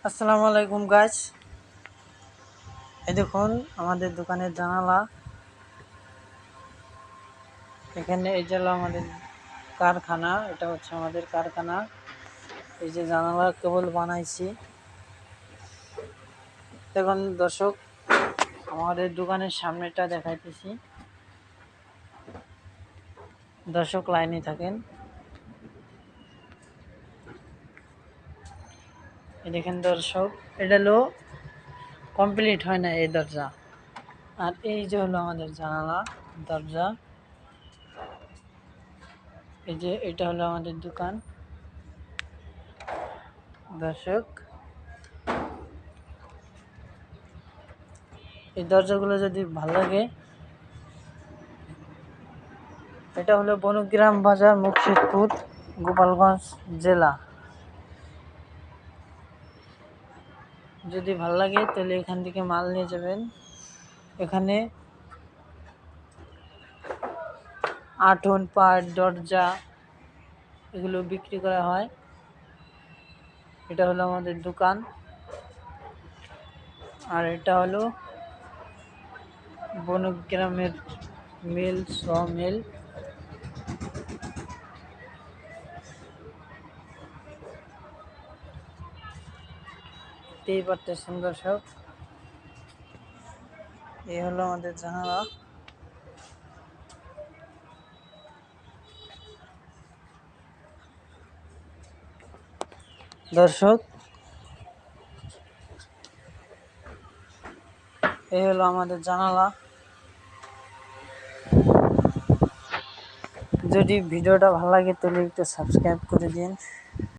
আসসালামু আলাইকুম গাইস। এই দেখুন আমাদের দোকানের জানালা। এখানে এই যে হলো আমাদের কারখানা, এটা হচ্ছে আমাদের কারখানা। এই যে জানালা কেবল বানাইছি। দেখুন দর্শক, আমাদের দোকানের সামনেটা দেখাইতেছি। দর্শক লাইনে থাকেন। এই দেখেন দর্শক, এটা হলো কমপ্লিট হয় না এই দরজা। আর এই যে হলো আমাদের জানালা দরজা। এই যে এটা হলো আমাদের দোকান। দর্শক, এই দরজাগুলো যদি ভালো লাগে, এটা হলো বনগ্রাম বাজার, মুর্শিদপুর, গোপালগঞ্জ জেলা। যদি ভালো লাগে তাহলে এখান থেকে মাল নিয়ে যাবেন। এখানে আঠুন, পাট, দরজা এগুলো বিক্রি করা হয়। এটা হলো আমাদের দোকান। আর এটা হলো বনগ্রামের মিল, মিল। দেখতেই পারতেছেন দর্শক, এই হলো আমাদের জানালা। দর্শক, এই হলো আমাদের জানালা। যদি ভিডিওটা ভালো লাগে তাহলে একটু সাবস্ক্রাইব করে দিন।